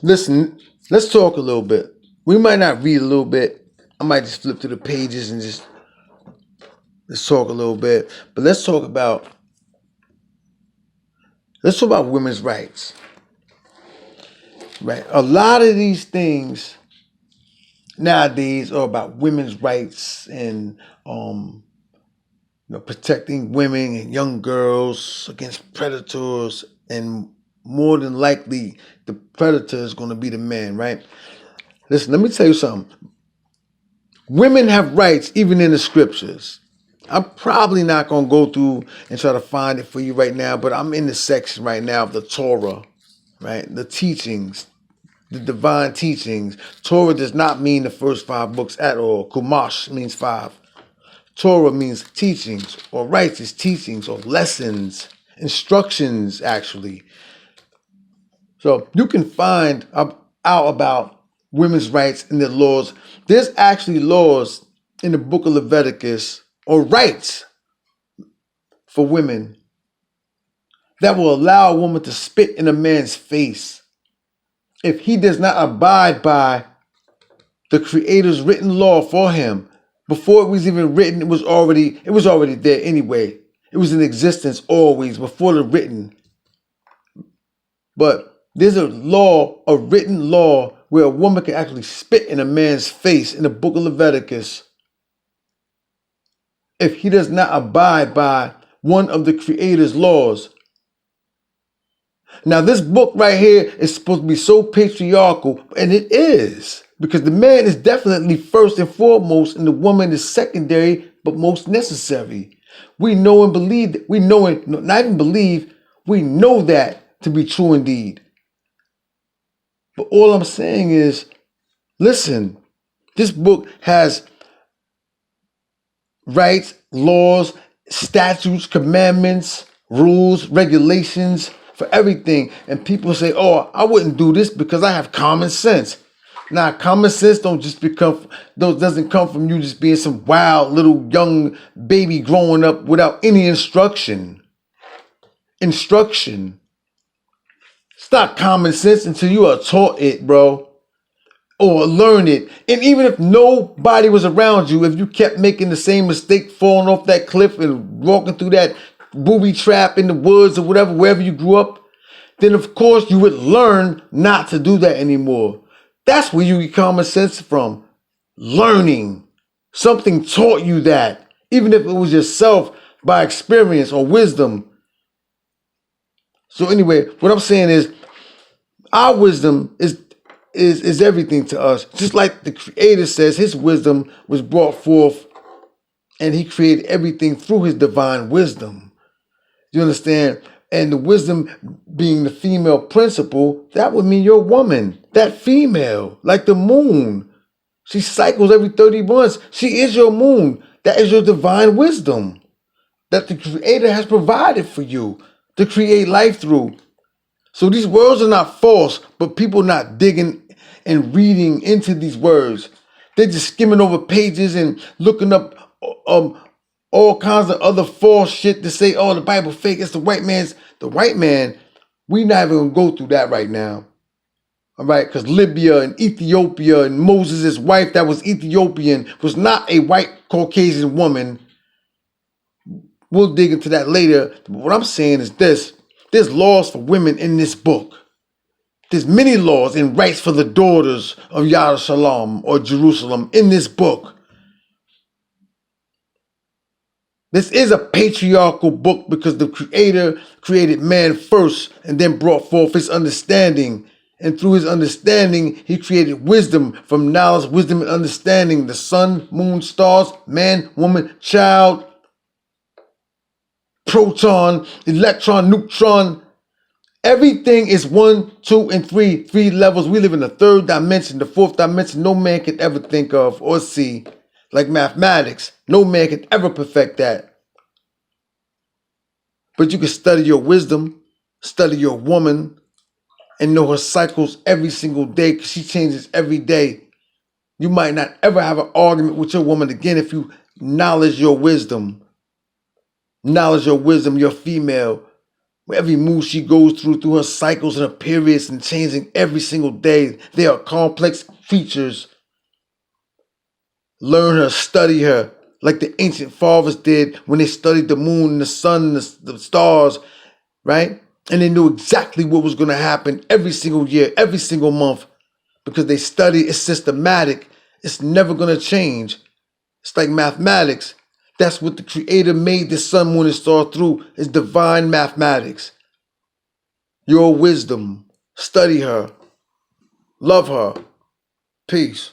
Listen, let's talk a little bit. We might not read a little bit. I might just flip through the pages and just let's talk a little bit. But let's talk about women's rights. Right. A lot of these things nowadays are about women's rights and protecting women and young girls against predators, and more than likely the predator is going to be the man, right? Listen, let me tell you something. Women have rights even in the scriptures. I'm probably not going to go through and try to find it for you right now, but I'm in the section right now of the Torah, right? The teachings, the divine teachings. Torah does not mean the first 5 books at all. Kumash means 5. Torah means teachings or righteous teachings or lessons, instructions, actually. So you can find out about women's rights and their laws. There's actually laws in the book of Leviticus or rights for women that will allow a woman to spit in a man's face if he does not abide by the Creator's written law for him. Before it was even written, it was already there anyway. It was in existence always before the written. But there's a written law where a woman can actually spit in a man's face in the book of Leviticus if he does not abide by one of the Creator's laws. Now, this book right here is supposed to be so patriarchal, and it is, because the man is definitely first and foremost, and the woman is secondary, but most necessary. We know and believe that. Not even believe, we know that to be true indeed. But all I'm saying is, listen, this book has rights, laws, statutes, commandments, rules, regulations for everything. And people say, oh, I wouldn't do this because I have common sense. Now, common sense doesn't come from you just being some wild little young baby growing up without any instruction. It's not common sense until you are taught it, bro. Or learn it. And even if nobody was around you, if you kept making the same mistake, falling off that cliff and walking through that booby trap in the woods or whatever, wherever you grew up, then of course you would learn not to do that anymore. That's where you get common sense from. Learning. Something taught you that, even if it was yourself by experience or wisdom. So anyway, what I'm saying is our wisdom is everything to us. Just like the Creator says his wisdom was brought forth and he created everything through his divine wisdom. You understand? And the wisdom being the female principle, that would mean your woman, that female, like the moon. She cycles every 30 months. She is your moon. That is your divine wisdom that the Creator has provided for you to create life through. So these words are not false, but people not digging and reading into these words. They're just skimming over pages and looking up all kinds of other false shit to say, oh, the Bible fake. It's the white man. We not even gonna go through that right now. All right, because Libya and Ethiopia and Moses' wife that was Ethiopian was not a white Caucasian woman. We'll dig into that later. But what I'm saying is this. There's laws for women in this book. There's many laws and rights for the daughters of Yerushalayim or Jerusalem in this book. This is a patriarchal book because the Creator created man first and then brought forth his understanding. And through his understanding, he created wisdom. From knowledge, wisdom, and understanding. The sun, moon, stars, man, woman, child, proton, electron, neutron. Everything is 1, 2, and 3. 3 levels. We live in the 3rd dimension, the 4th dimension no man can ever think of or see. Like mathematics, no man can ever perfect that. But you can study your wisdom, study your woman, and know her cycles every single day because she changes every day. You might not ever have an argument with your woman again if you knowledge your wisdom. Knowledge your wisdom, your female. Every move she goes through her cycles and her periods and changing every single day. They are complex features. Learn her, study her, like the ancient fathers did when they studied the moon and the sun and the stars, right? And they knew exactly what was going to happen every single year, every single month, because they study. It's systematic. It's never going to change. It's like mathematics. That's what the Creator made the sun, moon, and star through, is divine mathematics. Your wisdom. Study her. Love her. Peace.